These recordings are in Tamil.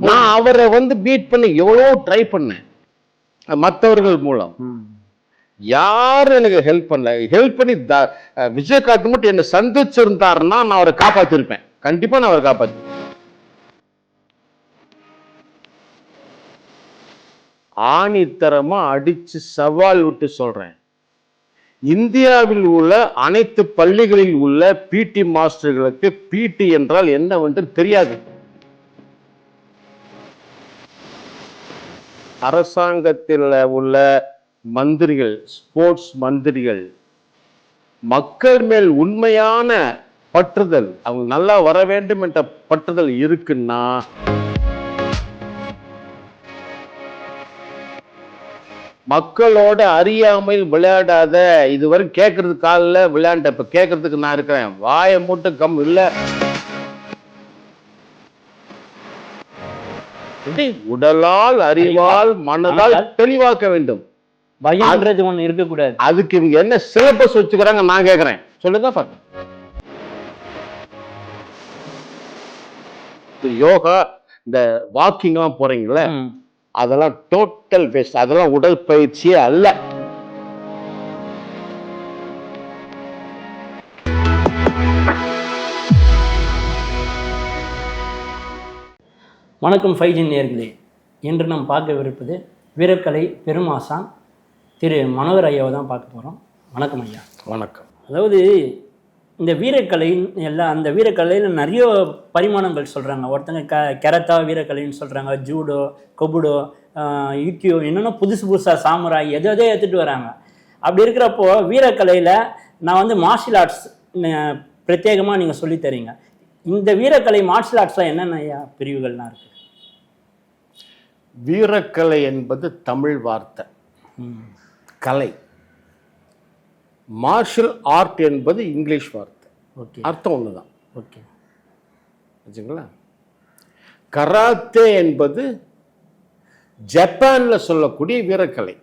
நான் அவரை வந்து பீட் பண்ணி எவ்வளோ ட்ரை பண்ணேன் மற்றவர்கள் மூலம். யாரும் எனக்கு ஹெல்ப் பண்ணல. ஹெல்ப் பண்ணி விஜயகாந்த் மட்டும் என்னை சந்திச்சிருந்தாருன்னா நான் அவரை காப்பாத்திருப்பேன். கண்டிப்பா நான் அவரை காப்பாத்திருப்பேன். ஆணித்தரமா அடிச்சு சவால் விட்டு சொல்றேன், இந்தியாவில் உள்ள அனைத்து பள்ளிகளில் உள்ள பிடி மாஸ்டர்களுக்கு பிடி என்றால் என்னவென்று தெரியாது. அரசாங்கத்தில் உள்ள மந்திரிகள், ஸ்போர்ட்ஸ் மந்திரிகள் மக்கள் மேல் உண்மையான பற்றுதல், அவங்க நல்லா வர வேண்டும் என்ற பற்றுதல் இருக்குன்னா மக்களோட அறியாமையில் விளையாடாத. இதுவரை கேட்கறது காலில் விளையாண்ட, இப்ப கேட்கறதுக்கு நான் இருக்கிறேன். வாயை மூட்டு கம் இல்ல. உடலால் அறிவால் மனதால் தெளிவாக்க வேண்டும். பயம்ன்றது ஒண்ணு இருக்கக்கூடாது. அதுக்கு இவங்க என்ன சிலபஸ் வச்சுக்கிறாங்க நான் கேட்கிறேன். சொல்லுங்க. யோகா, இந்த வாக்கிங் எல்லாம் போறீங்களா, அதெல்லாம் டோட்டல் வேஸ்ட். அதெல்லாம் உடற்பயிற்சியே அல்ல. வணக்கம் ஃபைஜி நேயர்களே. இன்று நாம் பார்க்கவிருப்பது வீரக்கலை பெருமாசான் திரு மனோகர் ஐயாவை தான் பார்க்க போகிறோம். வணக்கம் ஐயா. வணக்கம். அதாவது இந்த வீரக்கலைன்னு எல்லாம், அந்த வீரக்கலையில் நிறைய பரிமாணங்கள் சொல்கிறாங்க. ஒருத்தங்க கெரத்தா வீரக்கலைன்னு சொல்கிறாங்க, ஜூடோ, கொபுடோ, யூக்கியோ, என்னென்ன புதுசு புதுசாக சாமுராய் எதோ ஏற்றுட்டு வராங்க. அப்படி இருக்கிறப்போ வீரக்கலையில் நான் வந்து மார்ஷியல் ஆர்ட்ஸ் பிரத்யேகமாக நீங்கள் சொல்லித்தரீங்க. இந்த வீரக்கலை மார்ஷியல் ஆர்ட்ஸில் என்னென்ன பிரிவுகள்லாம் இருக்குது? வீரக்கலை என்பது தமிழ் வார்த்தை, கலை. மார்ஷியல் ஆர்ட் என்பது இங்கிலீஷ் வார்த்தை. ஓகே, அர்த்தம் ஒண்ணுதான். ஓகே, வச்சுங்களா. கராத்தே என்பது ஜப்பான்ல சொல்லக்கூடிய வீரக்கலை.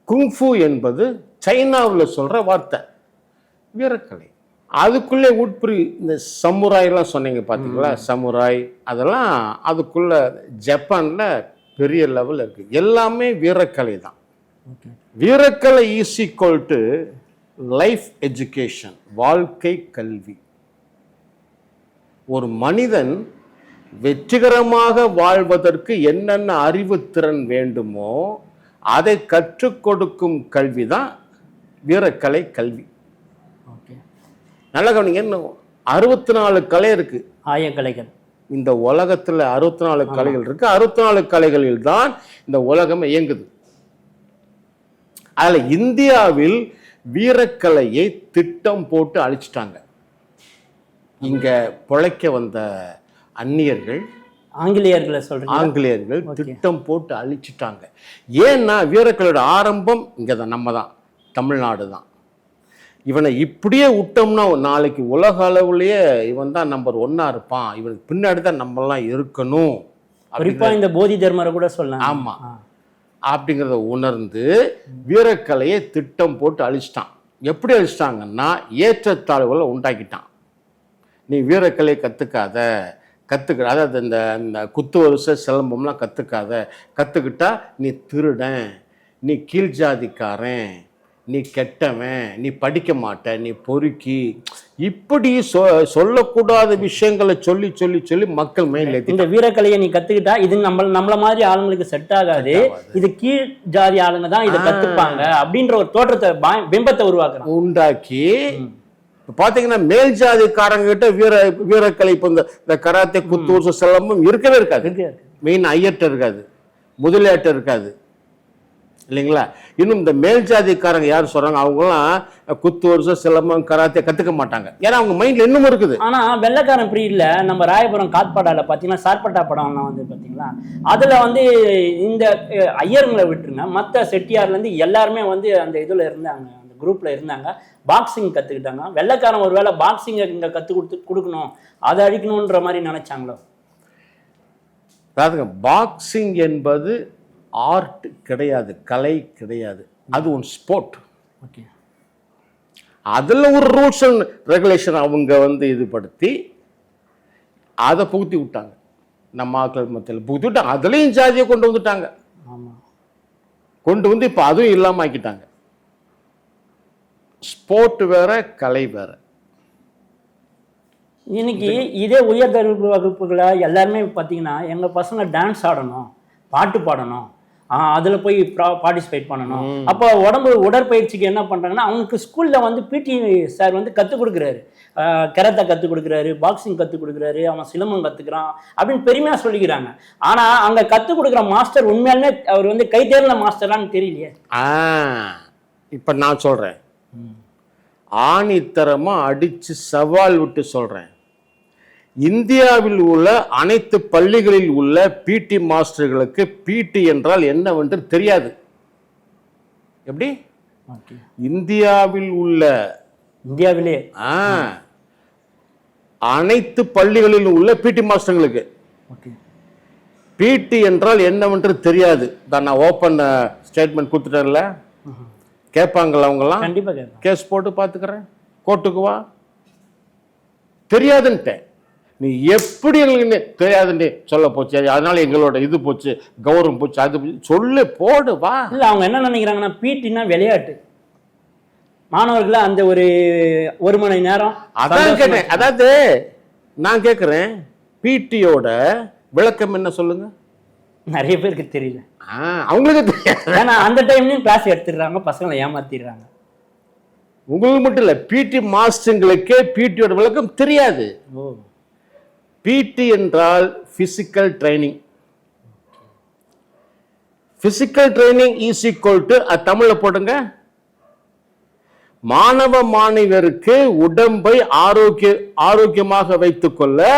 குங்ஃபு என்பது சைனாவில் சொல்ற வார்த்தை, வீரக்கலை. அதுக்குள்ளே உட்பிரி இந்த சமுராய்லாம் சொன்னீங்க பார்த்தீங்களா, சமுராய், அதெல்லாம் அதுக்குள்ள ஜப்பான்ல பெரிய லெவல் இருக்கு. எல்லாமே வீரக்கலை தான். வீரக்கலை is equal to life education, வாழ்க்கை கல்வி. ஒரு மனிதன் வெற்றிகரமாக வாழ்வதற்கு என்னென்ன அறிவுத்திறன் வேண்டுமோ அதை கற்றுக் கொடுக்கும் கல்வி தான் வீரக்கலை கல்வி. நல்லா கவனிங்க. 64 கலை இருக்கு, ஆயக்கலைகள். இந்த உலகத்துல 64 கலைகள் இருக்கு. 64 கலைகளில் தான் இந்த உலகம் இயங்குது. அதுல இந்தியாவில் வீரக்கலையை திட்டம் போட்டு அழிச்சிட்டாங்க. இங்க பிழைக்க வந்த அந்நியர்கள், ஆங்கிலேயர்களை சொல்றீங்க, ஆங்கிலேயர்கள் திட்டம் போட்டு அழிச்சிட்டாங்க. ஏன்னா வீரக்கலையோட ஆரம்பம் இங்கதான், நம்ம தான், தமிழ்நாடு தான். இவனை இப்படியே விட்டோம்னா நாளைக்கு உலக அளவுலயே இவன் தான் நம்பர் 1 இருப்பான், இவனுக்கு பின்னாடி தான் நம்மலாம் இருக்கணும். குறிப்பா இந்த போதி தர்மரை கூட சொல்லலாம். ஆமா, அப்படிங்கிறத உணர்ந்து வீரக்கலையை திட்டம் போட்டு அழிச்சிட்டான். எப்படி அழிச்சிட்டாங்கன்னா ஏற்றத்தாழ்வுகளை உண்டாக்கிட்டான். நீ வீரக்கலையை கத்துக்க, அதாவது இந்த குத்து வரிசை சிலம்பம்லாம் கத்துக்கிட்டா நீ திருடன், நீ கீழ் ஜாதிக்காரன், நீ கெட்டவன், நீ படிக்க மாட்ட, நீ பொறுக்கி, இப்படி சொல்லக்கூடாத விஷயங்களை சொல்லி சொல்லி சொல்லி மக்கள் மேல் இந்த வீரக்கலையை நீ கத்துக்கிட்டா இது நம்மள மாதிரி ஆளுங்களுக்கு செட் ஆகாது, இது கீழ் ஜாதி ஆளுங்க தான் இதை கத்துப்பாங்க அப்படின்ற ஒரு தோற்றத்தை, பிம்பத்தை உண்டாக்கி பாத்தீங்கன்னா மேல் ஜாதிக்காரங்க கிட்ட வீரக்கலை இப்போ இந்த கராத்தே, குத்து, சிலம்பம் இருக்கவே இருக்காது. மெயின் ஐயர்ட்ட இருக்காது, முதலியாட்ட இருக்காது, இல்லைங்களா. இன்னும் இந்த மேல் ஜாதிக்காரங்க யார் சொல்றாங்க, அவங்கலாம் குத்து வருஷம் சிலம்பம் கராத்தே கத்துக்க மாட்டாங்க. ஏன்னா அவங்க மைண்ட்ல இன்னும் இருக்குது. ஆனா வெள்ளக்காரன் பிரீட்ல நம்ம ராயபுரம் காட்பாடால பாத்தீங்கன்னா சார்பட்டா படம்லாம் வந்து பாத்தீங்களா, அதுல வந்து இந்த ஐயருங்களை விட்டுருங்க, மற்ற செட்டியார்ல இருந்து எல்லாருமே வந்து அந்த இதுல இருந்தாங்க, அந்த குரூப்ல இருந்தாங்க, பாக்ஸிங் கத்துக்கிட்டாங்க. வெள்ளக்காரன் ஒருவேளை பாக்ஸிங் இங்க கொடுக்கணும், அதை அழிக்கணும்ன்ற மாதிரி நினைச்சாங்களோ? அதாவதுங்க, பாக்ஸிங் என்பது ஆர்ட் கிடையாது, கலை கிடையாது, அது ஒரு ஸ்போர்ட். ஓகே, அதுல ஒரு ரூல்ஸ் அண்ட் ரெகுலேஷன் அவங்க வந்து இதுபடுத்தி அதை புகுத்தி விட்டாங்க. நம்ம ஆட்கள் மத்தியில் புகுத்துட்டு அதுலேயும் ஜாதியை கொண்டு வந்துட்டாங்க. ஆமாம், கொண்டு வந்து இப்போ அதுவும் இல்லாமல் ஆக்கிட்டாங்க. ஸ்போர்ட் வேற, கலை வேற. இன்னைக்கு இதே உயர்தரப்பு வகுப்புகளை எல்லாருமே பார்த்தீங்கன்னா எங்கள் பசங்க டான்ஸ் ஆடணும், பாட்டு பாடணும், அதில் போய் பார்ட்டிசிபேட் பண்ணணும். அப்போ உடற்பயிற்சிக்கு என்ன பண்ணுறாங்கன்னா, அவனுக்கு ஸ்கூலில் வந்து பிடி சார் வந்து கற்றுக் கொடுக்குறாரு, கராத்தே கற்றுக் கொடுக்குறாரு, பாக்ஸிங் கற்றுக் கொடுக்குறாரு, அவன் சிலம்பம் கற்றுக்குறான் அப்படின்னு பெருமையாக சொல்லிக்கிறாங்க. ஆனால் அங்கே கற்றுக் கொடுக்குற மாஸ்டர் உண்மையாலுமே அவர் வந்து கை தேர்ந்த மாஸ்டரான்னு தெரியலையே. இப்போ நான் சொல்கிறேன், ஆணித்தரமாக அடித்து சவால் விட்டு சொல்கிறேன், இந்தியாவில் உள்ள அனைத்து பள்ளிகளில் உள்ள பிடி மாஸ்டர்களுக்கு பிடி என்றால் என்னவென்று தெரியாது. எப்படி? இந்தியாவிலே அனைத்து பள்ளிகளில் உள்ள பிடி மாஸ்டர்களுக்கு பிடி என்றால் என்னவென்று தெரியாது. தான் நான் ஓப்பன் ஸ்டேட்மெண்ட் கொடுத்துட்டேன்ல, கேட்பாங்களா அவங்கெல்லாம்? கண்டிப்பா கேட்பாங்க. கேஸ் போட்டு பார்த்துக்கிறேன், கோர்ட்டுக்கு வா. தெரியாதுன்ட்டேன். நீ எப்படி எங்களுக்கு தெரியாதுன்னு சொல்ல போச்சு, அதனால எங்களோட இது போச்சு, கௌரவம் போச்சு, அது சொல்லு, போடு, வா. இல்லை, அவங்க என்ன நினைக்கிறாங்கன்னா பிடினா விளையாட்டு, மாணவர்களை அந்த ஒரு மணி நேரம். அதான் கேட்டேன். அதாவது நான் கேட்குறேன், பிடியோட விளக்கம் என்ன சொல்லுங்க? நிறைய பேருக்கு தெரியல. அவங்களுக்கு தெரியாது. ஏன்னா அந்த டைம்லயும் கிளாஸ் எடுத்துடுறாங்க, பசங்களை ஏமாத்திடுறாங்க. உங்களுக்கு மட்டும் இல்லை, பிடி மாஸ்டர்களுக்கே பிடியோட விளக்கம் தெரியாது. பிடி என்றால் physical training. Physical training is equal to, தமிழ்ல போடுங்க, மாணவ மாணவியருக்கு உடம்பை ஆரோக்கியமாக வைத்துக் கொள்ள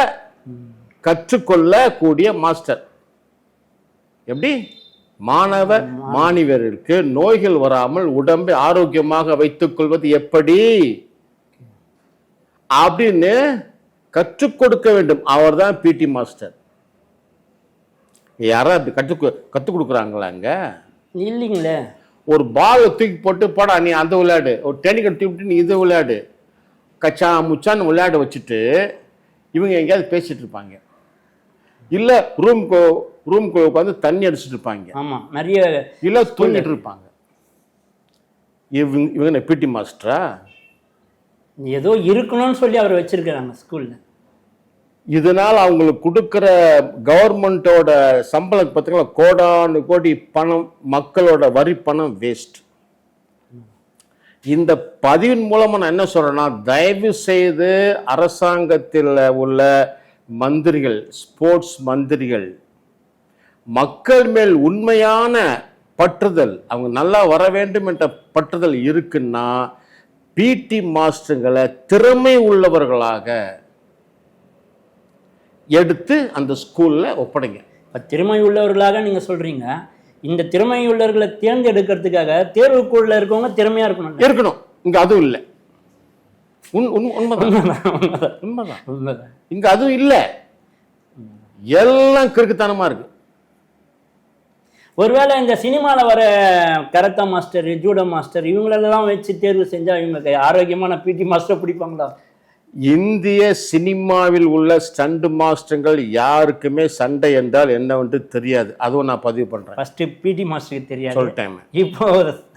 கற்றுக்கொள்ள கூடிய மாஸ்டர். எப்படி? மாணவ மாணவியருக்கு நோய்கள் வராமல் உடம்பை ஆரோக்கியமாக வைத்துக் கொள்வது எப்படி அப்படின்னு கற்றுக் கொடுக்க வேண்டும். அவர் தான் பிடி மாஸ்டர். யாராவது கற்றுக் கொடுக்குறாங்களாங்க? இல்லைங்களே. ஒரு பால் தூக்கி போட்டு போடா நீ அந்த விளையாடு, ஒரு டென்னிக்கை தூக்கிட்டு நீ இது விளையாடு, கச்சா முச்சான்னு விளையாட வச்சுட்டு இவங்க எங்கேயாவது பேசிட்டு இருப்பாங்க, இல்லை ரூம்க்கு உட்காந்து தண்ணி அடிச்சுட்டு இருப்பாங்க. ஆமாம், நிறைய இல்லை தூங்கிட்டு இருப்பாங்க. இவங்க பிடி மாஸ்டரா? ஏதோ இருக்கணும்னு சொல்லி அவர் வச்சிருக்கிறாங்க ஸ்கூல்ல. இதனால் அவங்களுக்கு கொடுக்குற கவர்மெண்டோட சம்பளம் பார்த்தீங்கன்னா கோடானு கோடி பணம், மக்களோட வரி பணம் வேஸ்ட். இந்த பதிவின் மூலமா நான் என்ன சொல்றேன்னா, தயவு செய்து அரசாங்கத்தில் உள்ள மந்திரிகள், ஸ்போர்ட்ஸ் மந்திரிகள், மக்கள் மேல் உண்மையான பற்றுதல், அவங்க நல்லா வர வேண்டும் என்ற பற்றுதல் இருக்குன்னா பிடி மாஸ்டர்களை திறமை உள்ளவர்களாக எடுத்து அந்த ஸ்கூல்ல ஒப்படைங்க. திறமை உள்ளவர்களாக நீங்க சொல்றீங்க. இந்த திறமை உள்ளவர்களை தேர்ந்தெடுக்கிறதுக்காக தேர்வுக்குள்ள இருக்கவங்க திறமையா இருக்கணும். இங்க அதுவும் இல்லை. உண்மைதான். இங்க அதுவும் இல்லை. எல்லாம் கிறுக்குத்தனமா இருக்கு. ஒருவேளை இந்த சினிமால வர கராத்தே மாஸ்டர், ஜூடோ மாஸ்டர் இவங்களெல்லாம் வச்சு தேர்வு செஞ்சா இவங்க ஆரோக்கியமான பிடி மாஸ்டர் பிடிப்பாங்களா? இந்திய சினிமாவில் உள்ள ஸ்டண்ட் மாஸ்டர்கள் யாருக்குமே சண்டை என்றால் என்னவென்று தெரியாது. அதுவும் நான் பதிவு பண்றேன். ஃபர்ஸ்ட் பிடி மாஸ்டருக்கு தெரியாது, சொல்லிட்டேன். இப்போ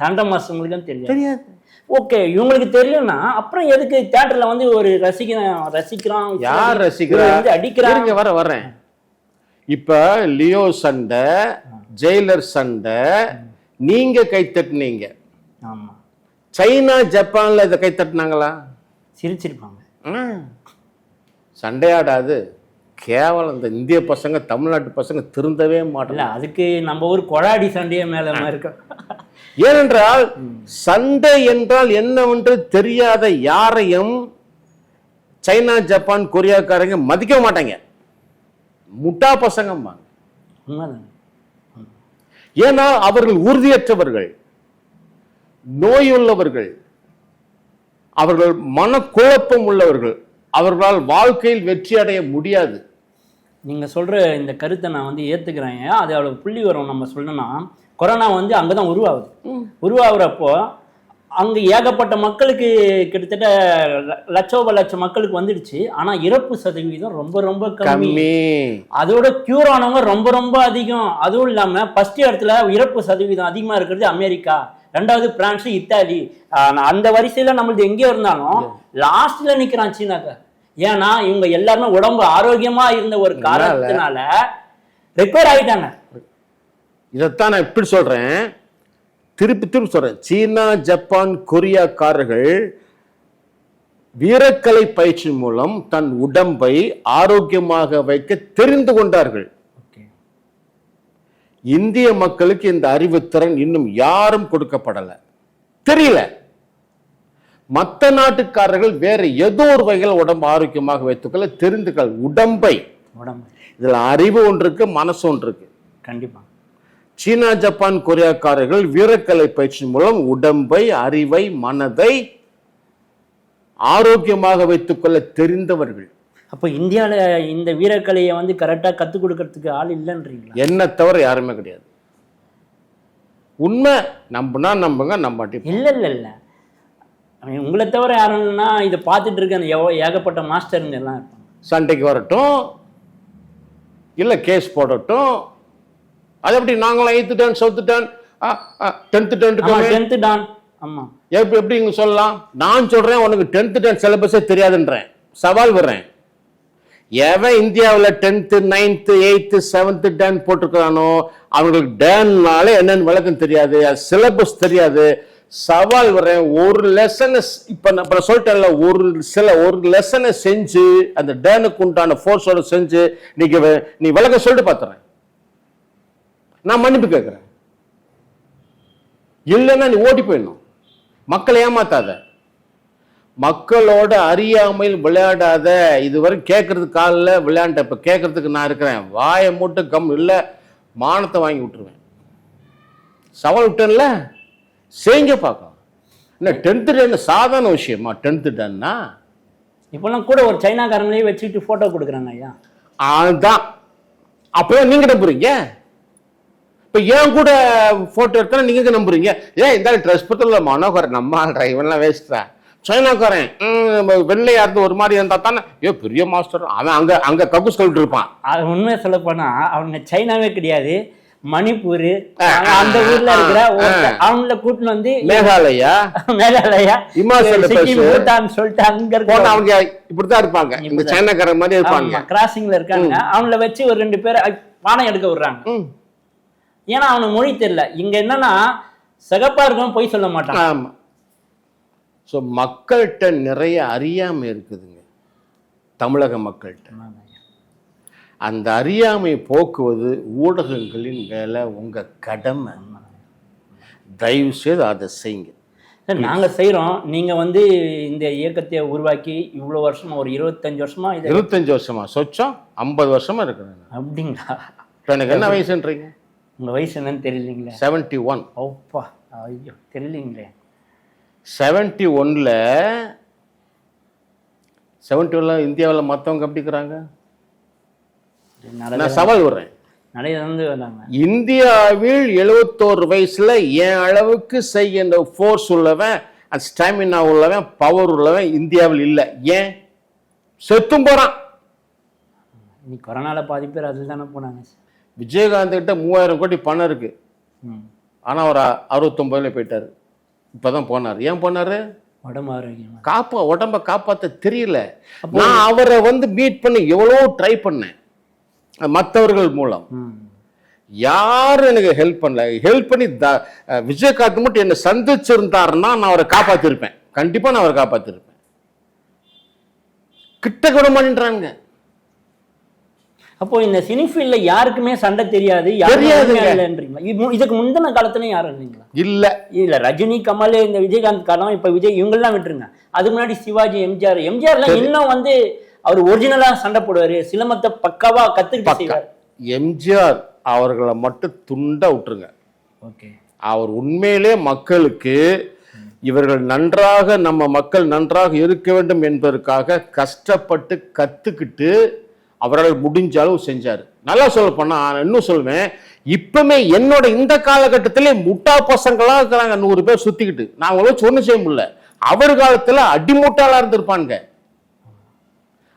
சண்டை மாஸ்டர்களுக்கும் தெரியாது. ஓகே, இவங்களுக்கு தெரியும்னா அப்புறம் எதுக்கு தியேட்டர்ல வந்து ஒரு ரசிக்கிறான்? யார் ரசிக்கிறாங்க? அடிக்கிறாங்க. வரேன். இப்ப லியோ சண்டை, ஜெயிலர் சண்டை நீங்க கை தட்டினீங்க. ஆமா. சைனா ஜப்பான்ல இதை கை தட்டினாங்களா? சிரிச்சிருப்பாங்க. சண்டையாடாது. கேவலம். இந்த இந்திய பசங்க, தமிழ்நாட்டு பசங்க திருந்தவே மாட்டாங்க. அதுக்கு நம்ம ஊர் கொடாடி சண்டையே மேல இருக்க. ஏனென்றால் சண்டை என்றால் என்னவென்று தெரியாத யாரையும் சைனா, ஜப்பான், கொரியாக்காரங்க மதிக்க மாட்டாங்க. முட்டா பசங்க. ஏன்னா அவர்கள் உறுதியற்றவர்கள், நோயுள்ளவர்கள், அவர்கள் மனக்குழப்பம் உள்ளவர்கள். அவர்களால் வாழ்க்கையில் வெற்றி அடைய முடியாது. நீங்க சொல்ற இந்த கருத்தை நான் வந்து ஏத்துக்கிறேன். அது அவ்வளவு புள்ளி வரும். நம்ம சொல்லணும்னா கொரோனா வந்து அங்கதான் உருவாகுது. உருவாகிறப்போ அங்க ஏகப்பட்ட மக்களுக்கு கிட்டத்தட்ட லட்சோப மக்களுக்கு வந்துடுச்சு. ஆனா இறப்பு சதவீதம் ரொம்ப ரொம்ப கம்மி. அதோட கியூர் ஆனவங்க ரொம்ப ரொம்ப அதிகம். அதுவும் இல்லாம ஃபர்ஸ்ட் இடத்துல இறப்பு சதவீதம் அதிகமா இருக்கிறது அமெரிக்கா, ரெண்டாவது பிரான்ஸ், இத்தாலி. அந்த வரிசையில நம்மளுக்கு எங்கேயோ இருந்தாலும் லாஸ்ட்ல நிக்கிறான் சீனாக்க. ஏன்னா இவங்க எல்லாருமே உடம்பு ஆரோக்கியமா இருந்த ஒரு காரணத்தினால ரெக்கவர் ஆயிட்டாங்க. இதைத்தான் நான் இப்படி சொல்றேன், திருப்பி சொல்றேன். சீனா, ஜப்பான், கொரியாக்காரர்கள் வீரக்கலை பயிற்சி மூலம் தன் உடம்பை ஆரோக்கியமாக வைக்க தெரிந்து கொண்டார்கள். இந்திய மக்களுக்கு இந்த அறிவுத்திறன் இன்னும் யாரும் கொடுக்கப்படல, தெரியல. மற்ற நாட்டுக்காரர்கள் வேற ஏதோ ஒரு வகையில் உடம்பு ஆரோக்கியமாக வைத்துக்கொள்ள தெரிந்துக்கள். உடம்பை, இதுல அறிவு ஒன்று இருக்கு, மனசு ஒன்று இருக்கு. கண்டிப்பா சீனா, ஜப்பான், கொரியாக்காரர்கள் வீரக்கலை பயிற்சி மூலம் உடம்பை, அறிவை, மனதை ஆரோக்கியமாக வைத்துக் கொள்ள தெரிந்தவர்கள். அப்ப இந்தியால இந்த வீரக்கலையை வந்து கரெக்டா கத்துக் கொடுக்கறதுக்கு ஆள் இல்லைன்றீங்களா? என்ன தவிர யாருமே கிடையாது. உண்மை. நம்புனா நம்புங்க, நம்பாட்டி இல்ல இல்ல இல்ல. உங்களை தவிர யாருன்னா இதை பார்த்துட்டு இருக்க ஏகப்பட்ட மாஸ்டருங்க எல்லாம் இருப்பாங்க. சண்டைக்கு வரட்டும், இல்ல கேஸ் போடட்டும். அது எப்படி நாங்களும் 8th ton 7th ton 10th ton ஆமா எப்படி இங்க சொல்லலாம்? நான் சொல்றேன், உனக்கு 10th டன் சிலபஸே தெரியாதுன்றேன், சவால் விடுறேன். எவன் இந்தியாவில் 10th 9th 8th 7th ton போட்டிருக்கிறானோ அவங்களுக்கு டேன்னாலே என்னன்னு விளக்கம் தெரியாது, சிலபஸ் தெரியாது. சவால் விடுறேன். ஒரு லெசனை இப்ப நான் சொல்லிட்டேன்ல, ஒரு லெசனை செஞ்சு அந்த டேனுக்கு உண்டான ஃபோர்ஸோட செஞ்சு நீ விளக்கம் சொல்லிட்டு பார்த்துறேன். நான் மன்னிப்பு கேட்கிறேன். இல்லைன்னா நீ ஓடி போயிடணும். மக்களை ஏமாத்தாத, மக்களோட அறியாமையில் விளையாடாத. இதுவரை கேட்கறது காலில் விளையாண்ட, இப்ப கேட்கறதுக்கு நான் இருக்கிறேன். வாயை மூட்டு கம் இல்லை, மானத்தை வாங்கி விட்டுருவேன். சவால் விட்டேன்ல, செய்ய பார்க்கலாம். என்ன 10th டன் சாதாரண விஷயமா? 10th டன்னா இப்பெல்லாம் கூட ஒரு சைனாக்காரங்களே வச்சுட்டு போட்டோ கொடுக்குறாங்க ஐயா. அதுதான். அப்பதான் நீங்க நம்புறீங்க. இப்ப ஏன் கூட போட்டோ எடுத்தா நீங்க நம்புறீங்க. ஏன் இந்த ட்ரெஸ் பத்தில மனோகரன் நம்ம இவன்லாம் வேஸ்டா, சைனாக்காரன் வெள்ளையா இருந்து ஒரு மாதிரி இருந்தா தானே பெரிய மாஸ்டர். அவன் அங்க கக்கூஸ் கழுவிட்டு இருப்பான். அது உண்மையை சொல்ல போனா அவங்க சைனாவே கிடையாது, மணிப்பூர் அந்த ஊர்ல இருக்கிற அவங்கள கூட்டின்னு வந்து மேகாலயா இமாச்சல பிரதேஷ் சொல்லிட்டு அங்க இருக்க அவங்க இப்படித்தான் இருப்பாங்க. இந்த சைனாக்காரன் மாதிரி இருப்பாங்க, கிராசிங்ல இருக்காங்க. அவங்கள வச்சு ஒரு 2 பேரை பாடம் எடுக்க விடுறாங்க. ஏன்னா அவனுக்கு மொழி தெரியல. இங்க என்னன்னா சகப்பா இருக்கும், போய் சொல்ல மாட்டான். ஆமா. ஸோ மக்கள்கிட்ட நிறைய அறியாமை இருக்குதுங்க, தமிழக மக்கள்கிட்ட. அந்த அறியாமை போக்குவது ஊடகங்களின் வேலை, உங்க கடமை. தயவு செய்து அதை செய்யுங்க. நாங்க செய்யறோம். நீங்க வந்து இந்த இயக்கத்தை உருவாக்கி இவ்வளவு வருஷமா, ஒரு 25 வருஷமா சொச்சம் 50 வருஷமா இருக்கிறேன். அப்படிங்களா? எனக்கு என்ன வயசுன்றீங்க? உங்க வயசு என்னன்னு தெரியலீங்களே. 71. ஓப்பா, ஐயோ தெரியலீங்களே. 71ல இந்தியாவில் மற்றவங்க எப்படி இருக்கிறாங்க? நான் சவால் விடுறேன். இந்தியாவில் 71 வயசுல என் அளவுக்கு செய்ய ஃபோர்ஸ் உள்ளவன், ஸ்டாமினா உள்ளவன், பவர் உள்ளவன் இந்தியாவில் இல்லை. ஏன்? செத்தும் போறான். நீ கொரோனால பாதி பேர் அதில் தானே போனாங்க. விஜயகாந்த் கிட்ட 3000 கோடி பணம் இருக்கு. ஆனா அவர் 69ல போயிட்டாரு. இப்பதான் போனாரு. ஏன் போனாரு? உடம்ப காப்பாத்த தெரியல. நான் அவரை மீட் பண்ணி எவ்வளோ ட்ரை பண்ணேன் மற்றவர்கள் மூலம். யாரும் எனக்கு ஹெல்ப் பண்ணல. ஹெல்ப் பண்ணி விஜயகாந்த் மட்டும் என்ன சந்திச்சிருந்தாருன்னா நான் அவரை காப்பாத்திருப்பேன். கண்டிப்பா நான் அவரை காப்பாத்திருப்பேன். கிட்ட கூட மாட்டேன்றாங்க. அப்போ இந்த சினிஃபீல்ட்ல யாருக்குமே சண்டை தெரியாது. இதுக்கு முந்தின காலத்துல யாரும் இல்லைங்களா? இல்ல ரஜினி, கமல், இந்த விஜயகாந்த் காலம், இப்ப விஜய் இவங்கெல்லாம் விட்டுருங்க. அதுக்கு முன்னாடி சிவாஜி, எம்ஜிஆர்லாம் இன்னும் அவர் ஒரிஜினலா சண்டை போடுவாரு, சிலம்பத்தை பக்காவா கத்துக்கிட்டு செய்வார். எம்ஜிஆர் அவர்களை மட்டும் துண்டா விட்டுருங்க. அவர் உண்மையிலே மக்களுக்கு இவர்கள் நன்றாக, நம்ம மக்கள் நன்றாக இருக்க வேண்டும் என்பதற்காக கஷ்டப்பட்டு கத்துக்கிட்டு அவரால் முடிஞ்ச அளவு செஞ்சார். நல்லா சொல்ல போனா இன்னும் சொல்லுவேன், இப்பவுமே என்னோட இந்த காலகட்டத்திலே முட்டா பசங்களா இருக்கிறாங்க 100 பேர் சுத்திக்கிட்டு. நான் அவங்கள வச்சு ஒண்ணும் செய்ய முடியல. அவர் காலத்துல அடிமுட்டாளா இருந்திருப்பானுங்க.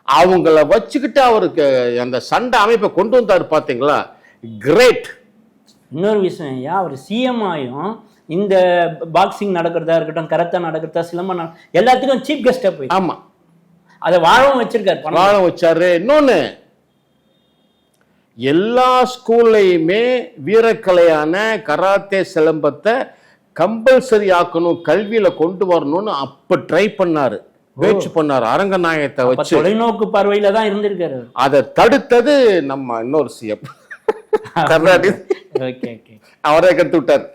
அவங்கள வச்சுக்கிட்டு அவருக்கு அந்த சண்டை அமைப்பை கொண்டு வந்தாரு பாத்தீங்களா, கிரேட். இன்னொரு விஷயம் ஐயா, அவர் சிஎம் ஆயும் இந்த பாக்ஸிங் நடக்கிறதா இருக்கட்டும், கராத்தே நடக்கிறதா, சிலம்பம் எல்லாத்துக்கும் சீஃப் கெஸ்டா போய் ஆமா, அதை வாழவும் வச்சிருக்காரு, வாழ வச்சாரு. இன்னொன்னு, எல்லா ஸ்கூல்லையுமே வீரக்கலையான கராத்தே சிலம்பத்தை கம்பல்சரி ஆக்கணும், கல்வியில கொண்டு வரணும்னு அப்ப ட்ரை பண்ணாரு, பேச்சு பண்ணாரு, அரங்கநாயகத்தை வச்சு. தொலைநோக்கு பார்வையில தான் இருந்திருக்காரு. அதை தடுத்தது நம்ம இன்னொரு சிஎம் அவரே கத்து விட்டார்.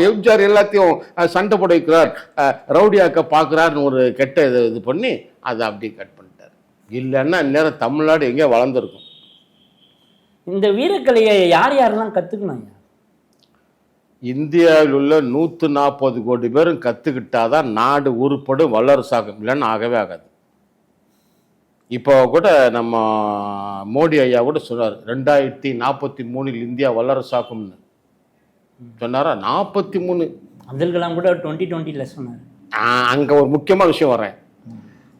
எம்ஜிஆர் எல்லாத்தையும் சண்டை போட வைக்கிறார், ரவுடியாக்க பாக்குறாருன்னு ஒரு கெட்ட இது பண்ணி அதை அப்படியே கட் பண்ணிட்டார். இல்லைன்னா நேரம் தமிழ்நாடு எங்கேயோ வளர்ந்துருக்கும். இந்த வீரக்கலையை யார் யாரெல்லாம் கத்துக்கணும்? இந்தியாவில் உள்ள 140 கோடி பேரும் கத்துக்கிட்டாதான் நாடு உருப்படும், வல்லரசாகும். இல்லைன்னா ஆகவே ஆகாது. இப்போ கூட நம்ம மோடி ஐயா கூட சொன்னார், 2043 இந்தியா வல்லரசாகும்னு சொன்னாரா? 43. அப்துல் கலாம் கூட 2020 சொன்னார். அங்க ஒரு முக்கியமான விஷயம் வரேன்.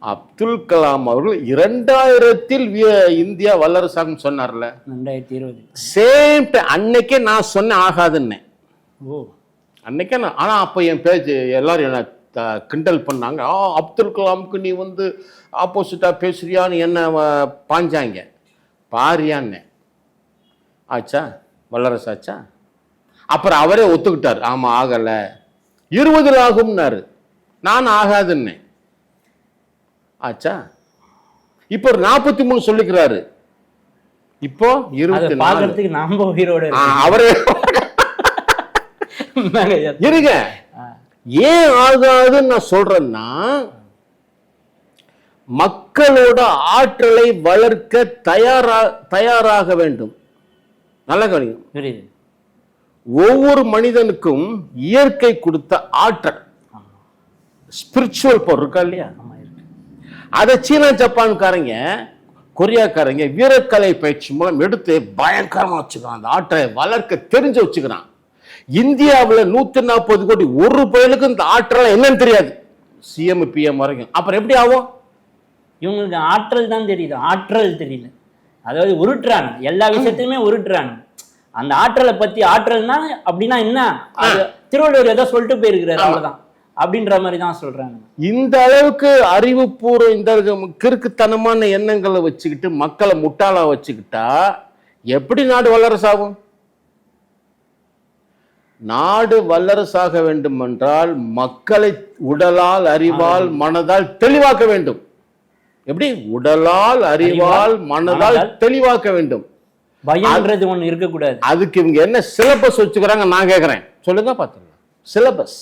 அப்துல் கலாம் அவர்கள் 2000 இந்தியா வல்லரசாகும் சொன்னார்ல, 2020 சேம் அன்னைக்கே நான் சொன்னேன் ஆகாதுன்னு. ஓ, அன்னைக்கே நான். ஆனா அப்ப என் பேஜ் எல்லாரும் என்ன கிண்டல் பண்ணாங்க, அப்துல் கலாமுக்கு நீ வந்து ஆப்போசிட்டா பேசுறியான்னு என்ன பாஞ்சாங்க. பாரியான்னு ஆச்சா, வல்லரசாச்சா? அப்புறம் அவரே ஒத்துக்கிட்டார், ஆமா ஆகல, 20 ஆகும்னாரு, நான் ஆகாதுன்னு ஆச்சா. இப்போ ஒரு 43 சொல்லிக்கிறாரு, இப்போ 24. நாம உயிரோட அவரே இருங்க. ஏன் ஆகாதுன்னு நான் சொல்றேன்னா, மக்களோட ஆற்றலை வளர்க்க தயாராக வேண்டும். நல்ல கவனிங்க. ஒவ்வொரு மனிதனுக்கும் இயற்கை கொடுத்த ஆற்றல், ஸ்பிரிச்சுவல் பவர் இருக்கா இல்லையா? அதை சீனா ஜப்பான்காரங்க கொரியாக்காரங்க வீரக்கலை பயிற்சி மூலம் எடுத்து பயங்கரமா வச்சுக்கிறான். அந்த ஆற்றலை வளர்க்க தெரிஞ்சு வச்சுக்கிறான். இந்தியாவில் 140 கோடி ஒரு பயலுக்கு இந்த ஆற்றல் என்னன்னு தெரியாது, சிஎம் பிஎம் வரைக்கும். அப்புறம் எப்படி ஆகும்? இவங்களுக்கு ஆற்றல் தான் தெரியுது, ஆற்றல் தெரியல. அதாவது உருட்டுறாங்க, எல்லா விஷயத்தையுமே உருட்டுறாங்க. அந்த ஆற்றலை பத்தி, ஆற்றல்னா அப்படின்னா என்ன, திருவள்ளுவர் ஏதோ சொல்லிட்டு போயிருக்கிறாரு அவ்வளவுதான் அப்படின்ற மாதிரி தான் சொல்றாங்க. இந்த அளவுக்கு அறிவுபூர்வ இந்த கிறுக்குத்தனமான எண்ணங்களை வச்சுக்கிட்டு மக்களை முட்டாளா வச்சுக்கிட்டா எப்படி நாடு வல்லரசாகும்? நாடு வல்லரசாக வேண்டும் என்றால் மக்களை உடலால், அறிவால், மனதால் தெளிவாக்க வேண்டும். எப்படி? உடலால், அறிவால், மனதால் தெளிவாக்க வேண்டும். பயம்ன்றது ஒண்ணு இருக்கக்கூடாது. அதுக்கு இவங்க என்ன சிலபஸ் வச்சுக்கிறாங்க நான் கேட்கிறேன், சொல்லுங்க பாத்துக்கலாம். சிலபஸ்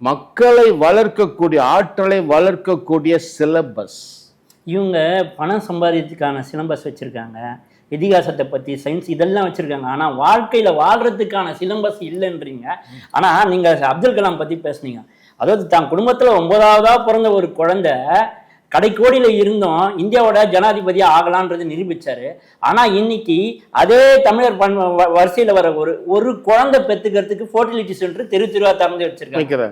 மக்களை வளர்க்கக்கூடிய, ஆற்றலை வளர்க்கக்கூடிய சிலபஸ். இவங்க பணம் சம்பாதிக்கிறதுக்கான சிலபஸ் வச்சிருக்காங்க, இதிகாசத்தை பத்தி, சயின்ஸ் இதெல்லாம் வச்சிருக்காங்க. ஆனா வாழ்க்கையில வாழ்றதுக்கான சிலபஸ் இல்லைன்றீங்க. ஆனா நீங்க அப்துல் கலாம் பத்தி பேசுனீங்க. அதாவது தான் குடும்பத்துல 9ஆவதா பிறந்த ஒரு குழந்தை கடைக்கோடியில இருந்தும் இந்தியாவோட ஜனாதிபதியா ஆகலான்றது நிரூபிச்சாரு. ஆனா இன்னைக்கு அதே தமிழர் வரிசையில வர ஒரு குழந்தை பெத்துக்கிறதுக்கு ஃபர்டிலிட்டி சென்டர் தெருவா திறந்து வச்சிருக்காங்க.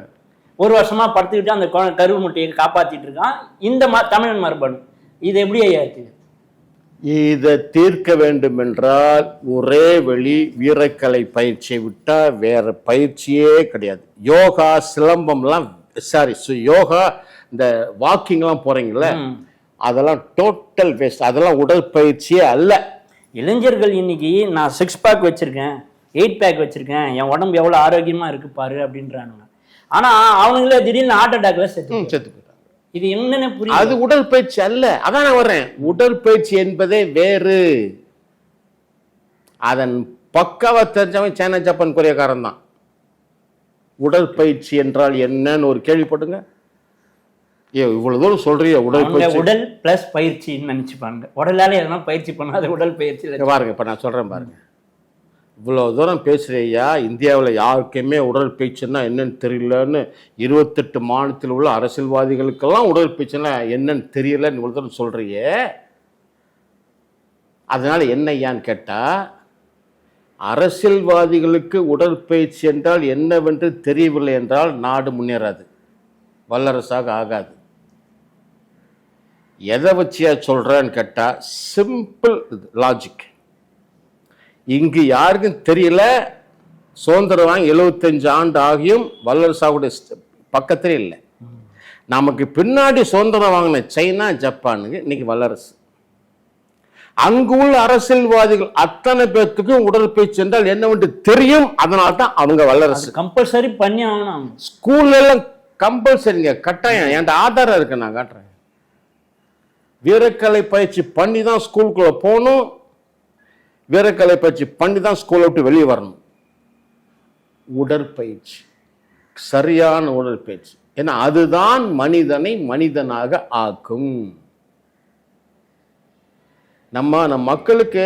1 வருஷமா படுத்துக்கிட்டு அந்த கருவு முட்டையை காப்பாத்திட்டு இருக்கான் இந்த தமிழன் மரபணு. இது எப்படி ஐயா இருக்கு? இதை தீர்க்க வேண்டும் என்றால் ஒரே வழி, வீரக்கலை பயிற்சியை விட்டா வேற பயிற்சியே கிடையாது. யோகா, சிலம்பம்லாம் யோகா, இந்த வாக்கிங்லாம் போறீங்கல்ல, அதெல்லாம் டோட்டல் வேஸ்ட். அதெல்லாம் உடற்பயிற்சியே அல்ல. இளைஞர்கள் இன்னைக்கு நான் 6 பேக் வச்சிருக்கேன், 8 பேக் வச்சிருக்கேன், என் உடம்பு எவ்வளவு ஆரோக்கியமா இருக்கு பாரு அப்படின்றானுங்க. ஆனா அவங்கள திடீர்னு ஹார்ட் அட்டாக்ல செத்து. இது என்னன்னு புரியும்? அது உடற்பயிற்சி அல்ல. அதான் நான் வர்றேன். உடற்பயிற்சி என்பதே வேறு. அதன் பக்காவா தெரிஞ்சவன் சைனா, ஜப்பான், கொரியாக்காரன் தான். உடற்பயிற்சி என்றால் என்னன்னு ஒரு கேள்விப்பட்டுங்க. இவ்வளவு தூரம் சொல்றீங்க உடற்பயிற்சி, உடல் பிளஸ் பயிற்சின்னு நினைச்சுப்பாங்க. உடலால எதனா பயிற்சி பண்ணா அது உடல் பயிற்சி. பாருங்க, இப்ப நான் சொல்றேன் பாருங்க. இவ்வளவு தூரம் பேசுறியா, இந்தியாவில் யாருக்குமே உடற்பயிற்சின்னா என்னன்னு தெரியலன்னு 28 மாநிலத்தில் உள்ள அரசியல்வாதிகளுக்கெல்லாம் உடற்பயிற்சின்னா என்னன்னு தெரியலன்னு இவ்வளவு தூரம் சொல்றியே. அதனால என்னையான்னு கேட்டா, அரசியல்வாதிகளுக்கு உடற்பயிற்சி என்றால் என்னவென்று தெரியவில்லை என்றால் நாடு முன்னேறாது, வல்லரசாக ஆகாது. எதை வச்சியா சொல்றேன்னு கேட்டா, சிம்பிள் லாஜிக். இங்கு யாருக்கும் தெரியல, சுதந்திரம் வாங்கி 75 ஆண்டு ஆகியும் வல்லரசாவுடைய பக்கத்திலே இல்லை. நமக்கு பின்னாடி சுதந்திரம் வாங்கின சைனா, ஜப்பானுக்கு இன்னைக்கு வல்லரசு. அங்கு உள்ள அரசியல்வாதிகள் அத்தனை பேர்த்துக்கும் உடற்பயிற்சி என்றால் என்னவென்று தெரியும். அதனால தான் அவங்க வல்லரசு. கம்பல்சரி பண்ணி ஆகணும். ஸ்கூல்ல எல்லாம் கம்பல்சரிங்க, கட்டாயம். என்கிட்ட ஆதாரம் இருக்கு, நான் காட்டுறேன். வீரக்கலை பயிற்சி பண்ணி தான் ஸ்கூலுக்குள்ள போகணும், வீரக்கலை பயிற்சி பண்ணி தான் ஸ்கூலை விட்டு வெளியே வரணும். உடற்பயிற்சி, சரியான உடற்பயிற்சி. ஏன்னா அதுதான் மனிதனை மனிதனாக ஆக்கும். நம்ம மக்களுக்கு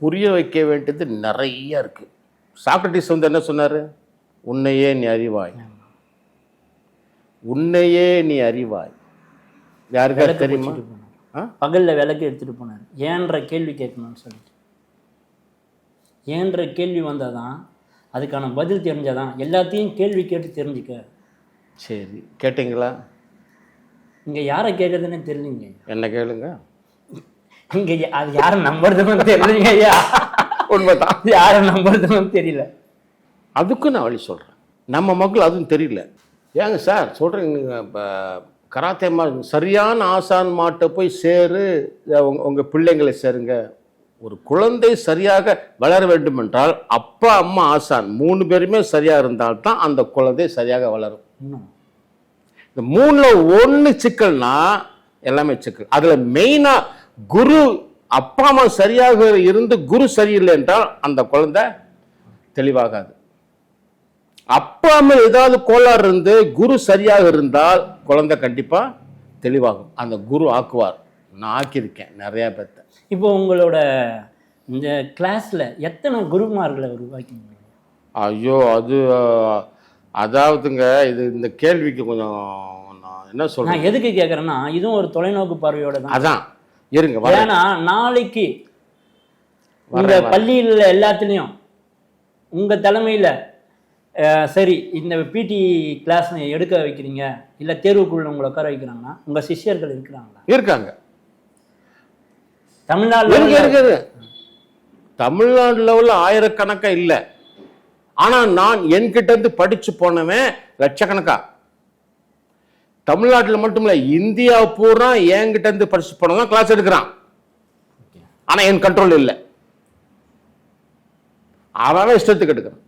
புரிய வைக்க வேண்டியது நிறைய இருக்கு. சாக்ரட்டிஸ் என்ன சொன்னாரு? உன்னையே நீ அறிவாய், உன்னையே நீ அறிவாய். யாருக்கா தெரியுமா? பகல்ல விளக்கு எடுத்துட்டு போனார். ஏன்ற கேள்வி கேட்கணும்னு சொல்லிட்டு, ஏன்ற கேள்வி வந்தாதான் அதுக்கான பதில் தெரிஞ்சாதான். எல்லாத்தையும் கேள்வி கேட்டு தெரிஞ்சுக்க. சரி, கேட்டீங்களா? இங்க யாரை கேட்கறதுன்னு தெரியலீங்க. என்ன கேளுங்க. இங்க அது யாரை நம்புறதுன்னு தெரியலீங்க ஐயா. உண்மைதான், யாரை நம்புறதுன்னு தெரியல. அதுக்கும் நான் வழி சொல்றேன். நம்ம மக்கள் அதுவும் தெரியல. ஏங்க சார் சொல்றீங்க, கராத்தே சரியான ஆசான் மாட்டை போய் சேரு, உங்க பிள்ளைங்களை சேருங்க. ஒரு குழந்தை சரியாக வளர வேண்டும் என்றால் அப்பா அம்மா ஆசான் 3 பேருமே சரியா இருந்தால்தான் அந்த குழந்தை சரியாக வளரும். இந்த 3ல 1 சிக்கல்னா எல்லாமே சிக்கல். அதுல மெயினா குரு, அப்பா அம்மா சரியாக இருந்து குரு சரியில்லை என்றால் அந்த குழந்தை தெளிவாகாது. அப்பா அம்மா ஏதாவது கோளாறு இருந்து குரு சரியாக இருந்தால் குழந்தை கண்டிப்பா தெளிவாகும். அந்த குரு ஆக்குவார். நான் ஆக்கியிருக்கேன் நிறைய பேர்த்த. இப்போ உங்களோட இந்த கிளாஸ்ல எத்தனை குருமார்களை உருவாக்கிங்க? ஐயோ, அதாவதுங்க, இந்த கேள்விக்கு கொஞ்சம் நான் என்ன சொல்றேன், நான் எதுக்கு கேட்கறேன்னா, இதுவும் ஒரு தொலைநோக்கு பார்வையோட தான். அதான் இருங்க. ஏன்னா நாளைக்கு உங்க பள்ளியில் எல்லாத்துலேயும் உங்க தலைமையில சரி இந்த பிடி கிளாஸ் எடுக்க வைக்கிறீங்க, இல்லை தேர்வுக்குள்ள உங்களை உட்கார வைக்கிறாங்கன்னா உங்க சிஷ்யர்கள் இருக்கிறாங்களா? இருக்காங்க. தமிழ்நாடு தமிழ்நாடு லெவலில் ஆயிரக்கணக்கா இல்லை. ஆனா நான் என்கிட்ட இருந்து படிச்சு போனவன் லட்சக்கணக்கா. தமிழ்நாட்டில் மட்டும் இல்ல, இந்தியா பூரா என்கிட்ட இருந்து படிச்சு போனவன் கிளாஸ் எடுக்கிறான். ஆனா என் கண்ட்ரோல் இல்லை, அவன் இஷ்டத்துக்கு எடுக்கிறான்.